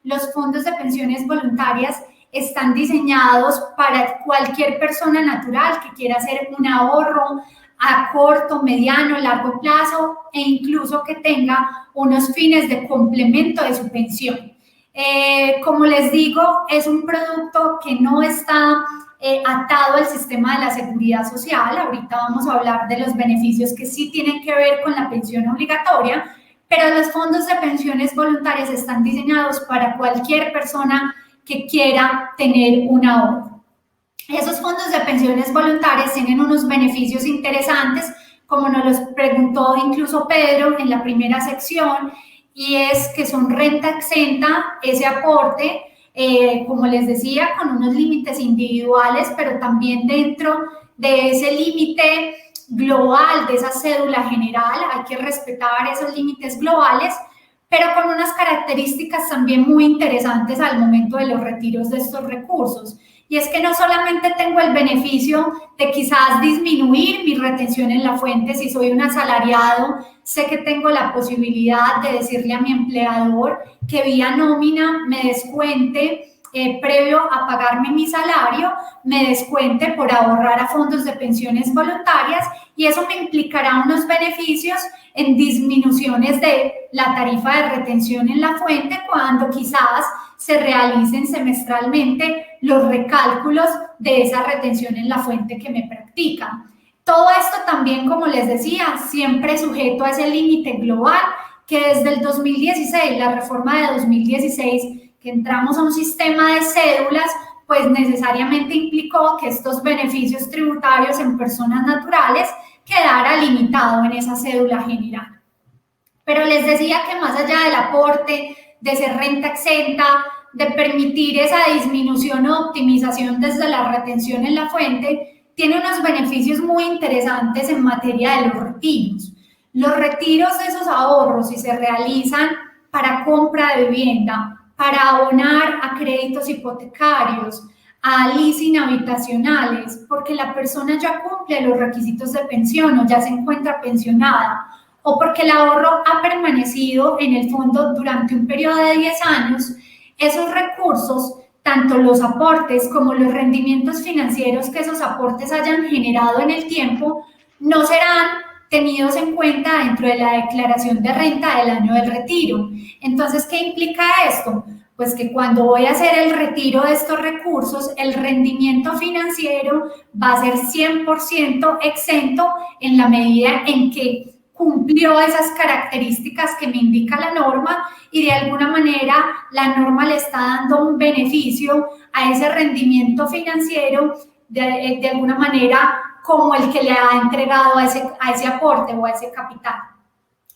los fondos de pensiones voluntarias están diseñados para cualquier persona natural que quiera hacer un ahorro a corto, mediano, largo plazo e incluso que tenga unos fines de complemento de su pensión. Como les digo, es un producto que no está atado al sistema de la seguridad social. Ahorita vamos a hablar de los beneficios que sí tienen que ver con la pensión obligatoria, pero los fondos de pensiones voluntarias están diseñados para cualquier persona que quiera tener un ahorro. Esos fondos de pensiones voluntarias tienen unos beneficios interesantes, como nos los preguntó incluso Pedro en la primera sección, y es que son renta exenta ese aporte, como les decía, con unos límites individuales, pero también dentro de ese límite global, de esa cédula general, hay que respetar esos límites globales, pero con unas características también muy interesantes al momento de los retiros de estos recursos. Y es que no solamente tengo el beneficio de quizás disminuir mi retención en la fuente si soy un asalariado, sé que tengo la posibilidad de decirle a mi empleador que vía nómina me descuente previo a pagarme mi salario, me descuente por ahorrar a fondos de pensiones voluntarias y eso me implicará unos beneficios en disminuciones de la tarifa de retención en la fuente cuando quizás se realicen semestralmente los recálculos de esa retención en la fuente que me practican. Todo esto también, como les decía, siempre sujeto a ese límite global que desde el 2016, la reforma de 2016, que entramos a un sistema de cédulas, pues necesariamente implicó que estos beneficios tributarios en personas naturales quedara limitado en esa cédula general. Pero les decía que más allá del aporte, de ser renta exenta, de permitir esa disminución o optimización desde la retención en la fuente, tiene unos beneficios muy interesantes en materia de los retiros. Los retiros de esos ahorros, si se realizan para compra de vivienda, para abonar a créditos hipotecarios, a leasing habitacionales, porque la persona ya cumple los requisitos de pensión o ya se encuentra pensionada, o porque el ahorro ha permanecido en el fondo durante un periodo de 10 años, esos recursos, tanto los aportes como los rendimientos financieros que esos aportes hayan generado en el tiempo, no serán tenidos en cuenta dentro de la declaración de renta del año del retiro. Entonces, ¿qué implica esto? Pues que cuando voy a hacer el retiro de estos recursos, el rendimiento financiero va a ser 100% exento en la medida en que cumplió esas características que me indica la norma y de alguna manera la norma le está dando un beneficio a ese rendimiento financiero de alguna manera como el que le ha entregado a ese aporte o a ese capital.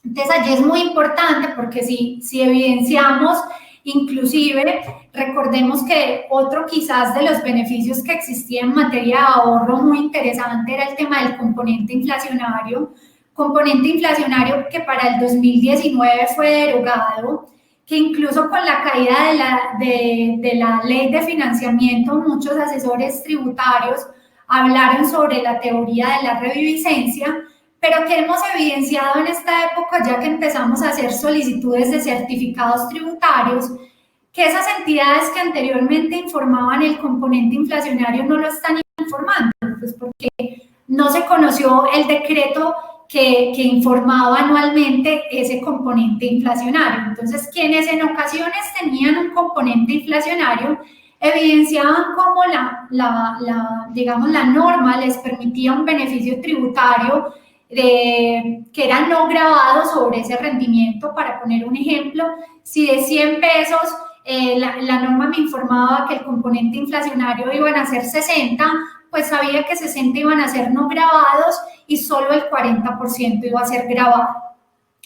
Entonces allí es muy importante porque si evidenciamos, inclusive recordemos que otro quizás de los beneficios que existía en materia de ahorro muy interesante era el tema del componente inflacionario que para el 2019 fue derogado, que incluso con la caída de la ley de financiamiento, muchos asesores tributarios hablaron sobre la teoría de la reviviscencia, pero que hemos evidenciado en esta época, ya que empezamos a hacer solicitudes de certificados tributarios, que esas entidades que anteriormente informaban el componente inflacionario no lo están informando, pues porque no se conoció el decreto que informaba anualmente ese componente inflacionario. Entonces, quienes en ocasiones tenían un componente inflacionario, evidenciaban cómo digamos, la norma les permitía un beneficio tributario que era no grabado sobre ese rendimiento. Para poner un ejemplo, si de 100 pesos la norma me informaba que el componente inflacionario iban a ser 60, pues sabía que 60 iban a ser no grabados y solo el 40% iba a ser grabado.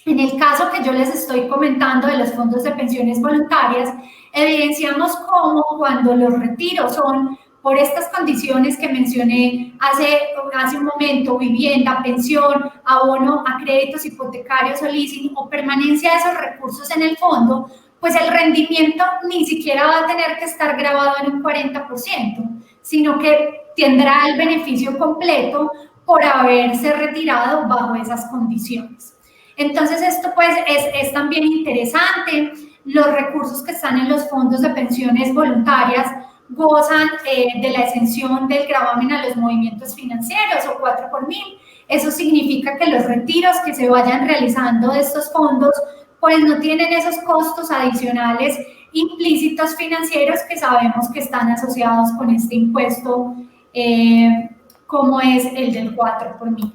En el caso que yo les estoy comentando de los fondos de pensiones voluntarias, evidenciamos cómo cuando los retiros son por estas condiciones que mencioné hace un momento, vivienda, pensión, abono a créditos hipotecarios o leasing o permanencia de esos recursos en el fondo, pues el rendimiento ni siquiera va a tener que estar grabado en un 40%, sino que tendrá el beneficio completo por haberse retirado bajo esas condiciones. Entonces esto pues es también interesante. los recursos que están en los fondos de pensiones voluntarias gozan de la exención del gravamen a los movimientos financieros o 4 por mil. Eso significa que los retiros que se vayan realizando de estos fondos pues no tienen esos costos adicionales implícitos financieros que sabemos que están asociados con este impuesto como es el del 4 por mil.